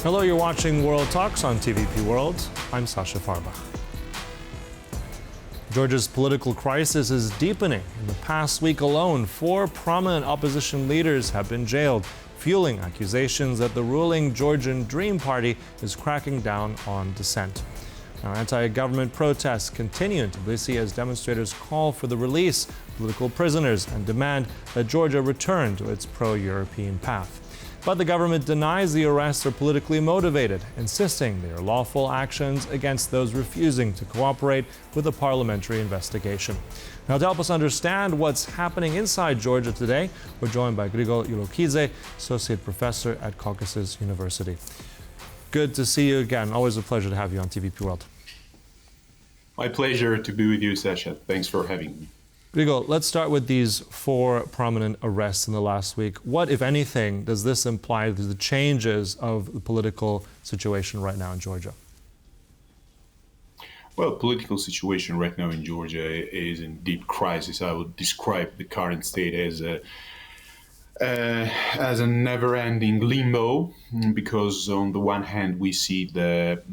Hello, you're watching World Talks on TVP World. I'm Sasha Farbach. Georgia's political crisis is deepening. In the past week alone, 4 prominent opposition leaders have been jailed, fueling accusations that the ruling Georgian Dream party is cracking down on dissent. Now, anti-government protests continue in Tbilisi as demonstrators call for the release of political prisoners and demand that Georgia return to its pro-European path. But the government denies the arrests are politically motivated, insisting they are lawful actions against those refusing to cooperate with a parliamentary investigation. Now, to help us understand what's happening inside Georgia today, we're joined by Grigol Julukhidze, Associate Professor at Caucasus University. Good to see you again. Always a pleasure to have you on TVP World. My pleasure to be with you, Sasha. Thanks for having me. Grigol, let's start with these 4 prominent arrests in the last week. What, if anything, does this imply to the changes of the political situation right now in Georgia? Well, political situation right now in Georgia is in deep crisis. I would describe the current state as a never-ending limbo, because on the one hand we see the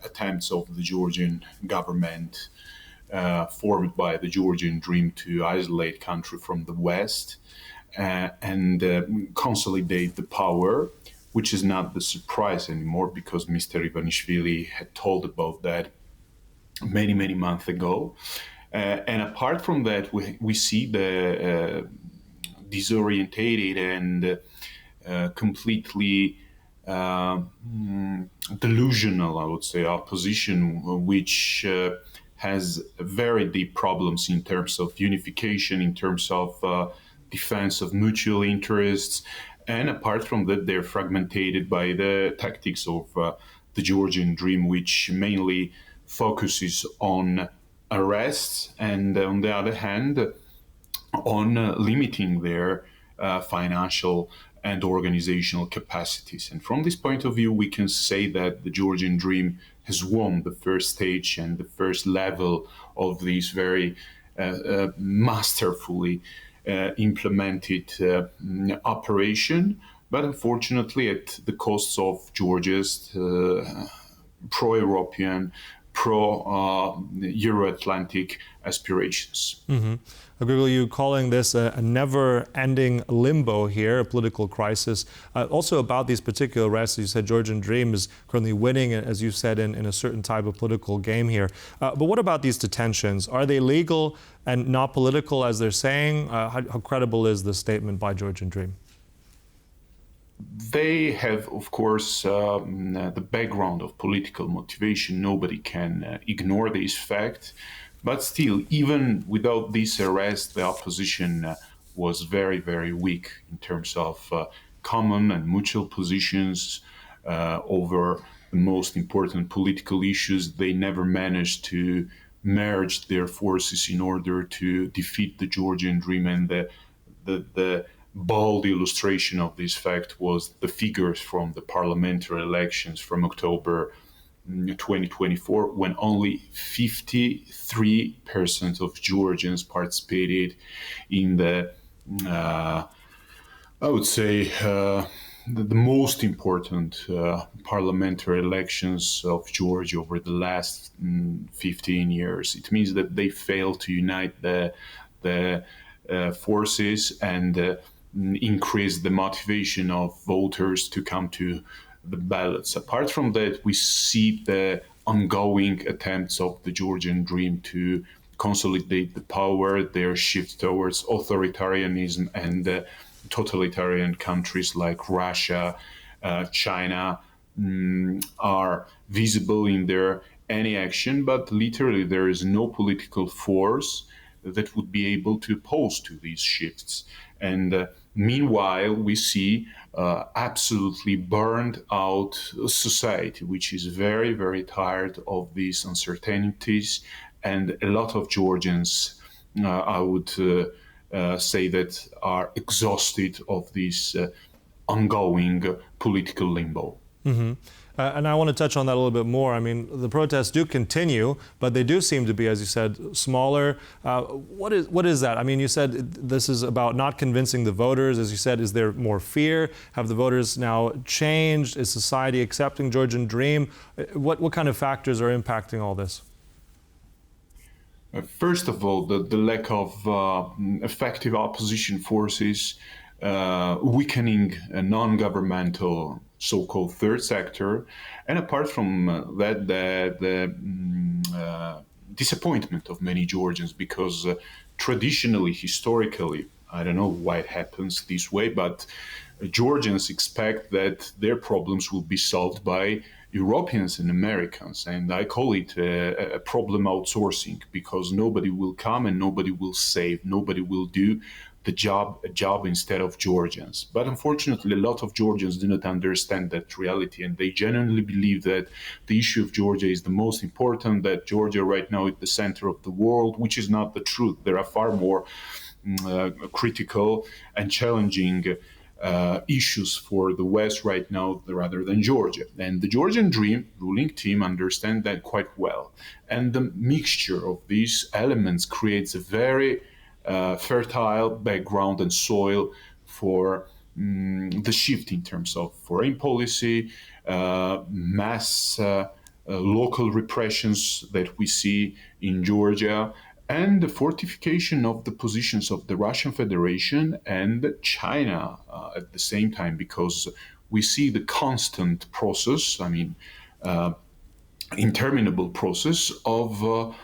attempts of the Georgian government formed by the Georgian Dream to isolate country from the West and consolidate the power, which is not the surprise anymore because Mr. Ivanishvili had told about that many months ago. And apart from that, we see the disorientated and completely delusional, I would say, opposition, which has very deep problems in terms of unification, in terms of defense of mutual interests. And apart from that, they're fragmented by the tactics of the Georgian Dream, which mainly focuses on arrests and, on the other hand, on limiting their financial and organizational capacities. And from this point of view, we can say that the Georgian Dream has won the first stage and the first level of this very masterfully implemented operation, but unfortunately at the cost of Georgia's pro-European, pro-Euro-Atlantic aspirations. Mm-hmm. Grigol, you calling this a never-ending limbo here, a political crisis. Also about these particular arrests, you said Georgian Dream is currently winning, as you said, in a certain type of political game here. But what about these detentions? Are they legal and not political, as they're saying? How credible is the statement by Georgian Dream? They have, of course, the background of political motivation. Nobody can ignore this fact. But still, even without this arrest, the opposition was very weak in terms of common and mutual positions over the most important political issues. They never managed to merge their forces in order to defeat the Georgian Dream. And the bold illustration of this fact was the figures from the parliamentary elections from October 2024, when only 53% of Georgians participated in the, I would say, the most important parliamentary elections of Georgia over the last 15 years. It means that they failed to unite the forces and increase the motivation of voters to come to the ballots. Apart from that, we see the ongoing attempts of the Georgian Dream to consolidate the power, their shift towards authoritarianism and totalitarian countries like Russia, China are visible in their any action, but literally there is no political force that would be able to oppose to these shifts. And meanwhile, we see absolutely burned out society, which is very tired of these uncertainties. And a lot of Georgians, I would say that are exhausted of this ongoing political limbo. Mm-hmm. And I want to touch on that a little bit more. I mean, the protests do continue, but they do seem to be, as you said, smaller. What is that? I mean, you said this is about not convincing the voters. As you said, is there more fear? Have the voters now changed? Is society accepting Georgian Dream? What kind of factors are impacting all this? First of all, the lack of effective opposition forces, weakening a non-governmental so-called third sector, and apart from that, the disappointment of many Georgians, because traditionally, historically, I don't know why it happens this way, but Georgians expect that their problems will be solved by Europeans and Americans, and I call it a problem outsourcing, because nobody will come and nobody will save, nobody will do a job instead of Georgians. But unfortunately, a lot of Georgians do not understand that reality, and they genuinely believe that the issue of Georgia is the most important, that Georgia right now is the center of the world, which is not the truth. There are far more critical and challenging issues for the West right now rather than Georgia. And the Georgian Dream ruling team understand that quite well. And the mixture of these elements creates a very fertile background and soil for the shift in terms of foreign policy, mass local repressions that we see in Georgia, and the fortification of the positions of the Russian Federation and China at the same time, because we see the constant process, interminable process of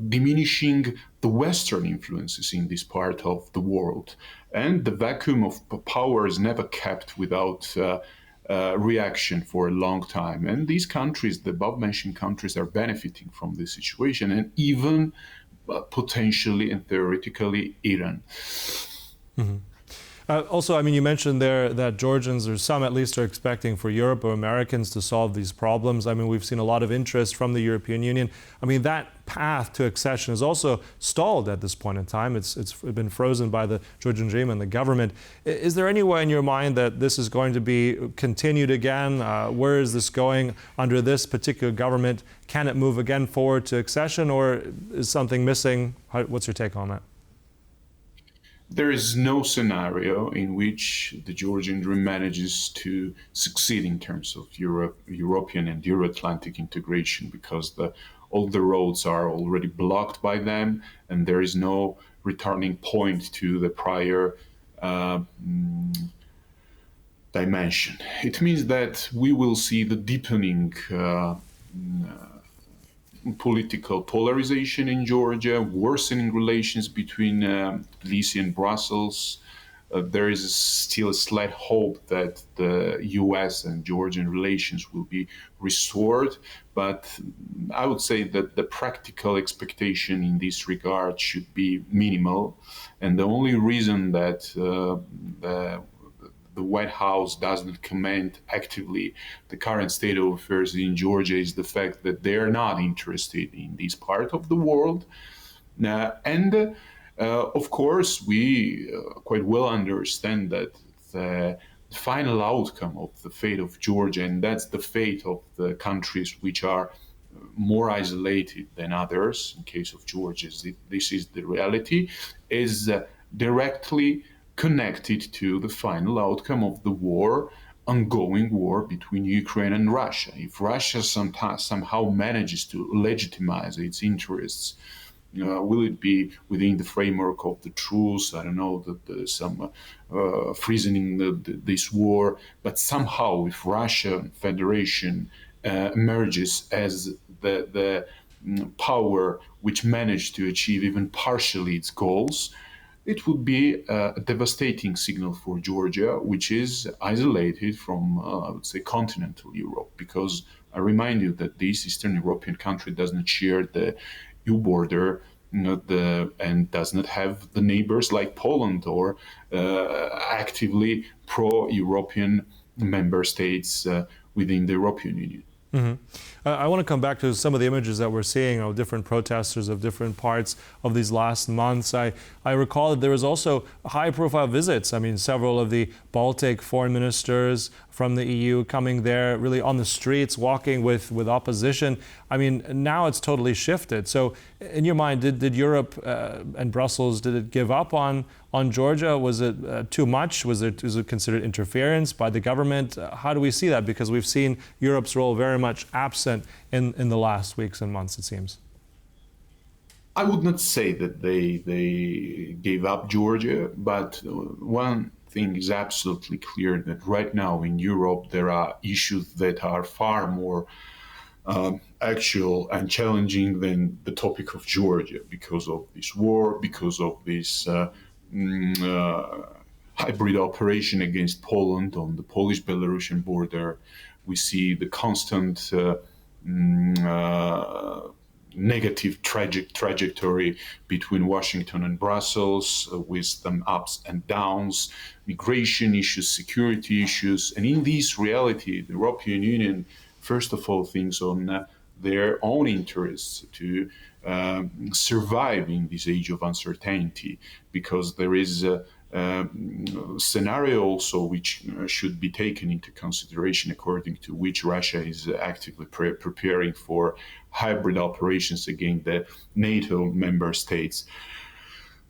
diminishing the Western influences in this part of the world. And the vacuum of power is never kept without reaction for a long time. And these countries, the above-mentioned countries, are benefiting from this situation, and even potentially and theoretically Iran. Mm-hmm. Also, I mean, you mentioned there that Georgians, or some at least, are expecting for Europe or Americans to solve these problems. I mean, we've seen a lot of interest from the European Union. I mean, that path to accession is also stalled at this point in time. It's been frozen by the Georgian Dream and the government. Is there any way in your mind that this is going to be continued again? Where is this going under this particular government? Can it move again forward to accession, or is something missing? What's your take on that? There is no scenario in which the Georgian Dream manages to succeed in terms of European and Euro-Atlantic integration, because all the roads are already blocked by them, and there is no returning point to the prior dimension. It means that we will see the deepening political polarization in Georgia, worsening relations between Tbilisi and Brussels. There is still a slight hope that the US and Georgian relations will be restored, but I would say that the practical expectation in this regard should be minimal. And the only reason that the White House doesn't comment actively the current state of affairs in Georgia is the fact that they are not interested in this part of the world. Of course, we quite well understand that the final outcome of the fate of Georgia, and that's the fate of the countries which are more isolated than others, in case of Georgia, this is the reality, is directly connected to the final outcome of the ongoing war between Ukraine and Russia. If Russia somehow manages to legitimize its interests, will it be within the framework of the truce? I don't know, some freezing this war, but somehow if Russian Federation emerges as the power which managed to achieve even partially its goals, it would be a devastating signal for Georgia, which is isolated from, I would say, continental Europe. Because I remind you that this Eastern European country does not share the EU border, and does not have the neighbors like Poland or actively pro-European member states within the European Union. I want to come back to some of the images that we're seeing of different protesters of different parts of these last months. I recall that there was also high-profile visits. I mean, several of the Baltic foreign ministers from the EU coming there, really on the streets, walking with opposition. I mean, now it's totally shifted. So, in your mind, did Europe and Brussels, did it give up on Georgia? Was it too much? Was it considered interference by the government? How do we see that? Because we've seen Europe's role very much absent in the last weeks and months, it seems. I would not say that they gave up Georgia, but one thing is absolutely clear, that right now in Europe there are issues that are far more actual and challenging than the topic of Georgia, because of this war, because of this hybrid operation against Poland on the Polish-Belarusian border. We see the constant negative trajectory between Washington and Brussels, with some ups and downs, migration issues, security issues. And in this reality, the European Union, first of all, thinks on their own interests to survive in this age of uncertainty, because there is a scenario also which should be taken into consideration, according to which Russia is actively preparing for hybrid operations against the NATO member states.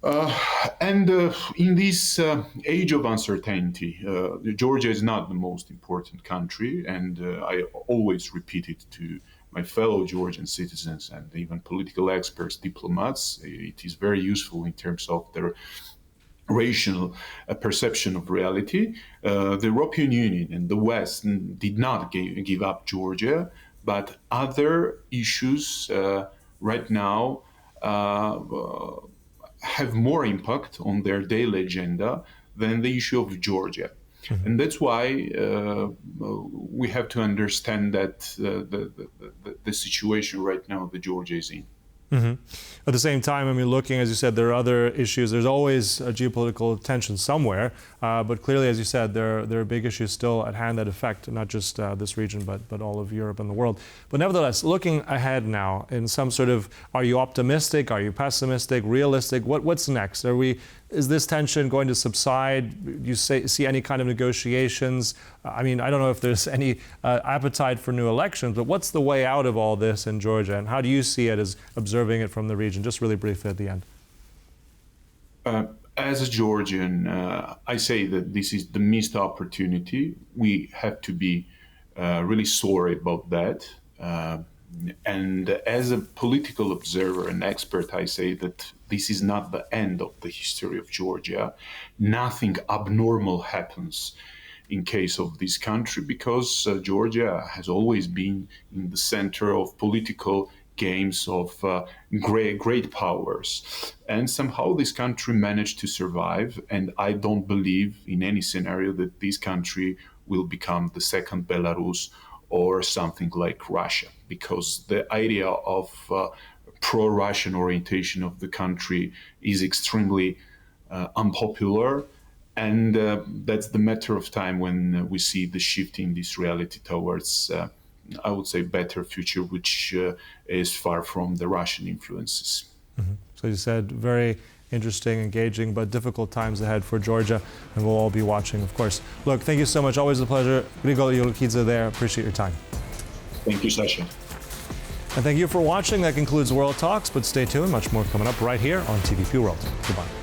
And in this age of uncertainty, Georgia is not the most important country, and I always repeat it to my fellow Georgian citizens and even political experts, diplomats. It is very useful in terms of their rational perception of reality. The European Union and the West did not give up Georgia, but other issues right now have more impact on their daily agenda than the issue of Georgia. Mm-hmm. And that's why we have to understand that the situation right now that Georgia is in. Mm-hmm. At the same time, I mean, looking, as you said, there are other issues. There's always a geopolitical tension somewhere, but clearly, as you said, there are big issues still at hand that affect not just this region, but all of Europe and the world. But nevertheless, looking ahead now, in some sort of, are you optimistic? Are you pessimistic? Realistic? What's next? Is this tension going to subside? Do you see any kind of negotiations? I mean, I don't know if there's any appetite for new elections, but what's the way out of all this in Georgia, and how do you see it as observing it from the region? Just really briefly at the end. As a Georgian, I say that this is the missed opportunity. We have to be really sorry about that. And as a political observer and expert, I say that this is not the end of the history of Georgia. Nothing abnormal happens in case of this country, because Georgia has always been in the center of political games of great powers. And somehow this country managed to survive. And I don't believe in any scenario that this country will become the second Belarus or something like Russia, because the idea of pro-Russian orientation of the country is extremely unpopular. And that's the matter of time when we see the shift in this reality towards, I would say, better future, which is far from the Russian influences. Mm-hmm. So you said very interesting, engaging, but difficult times ahead for Georgia, and we'll all be watching, of course. Look, thank you so much. Always a pleasure. Grigol Julukhidze there. Appreciate your time. Thank you, Sasha. And thank you for watching. That concludes World Talks, but stay tuned. Much more coming up right here on TVP World. Goodbye.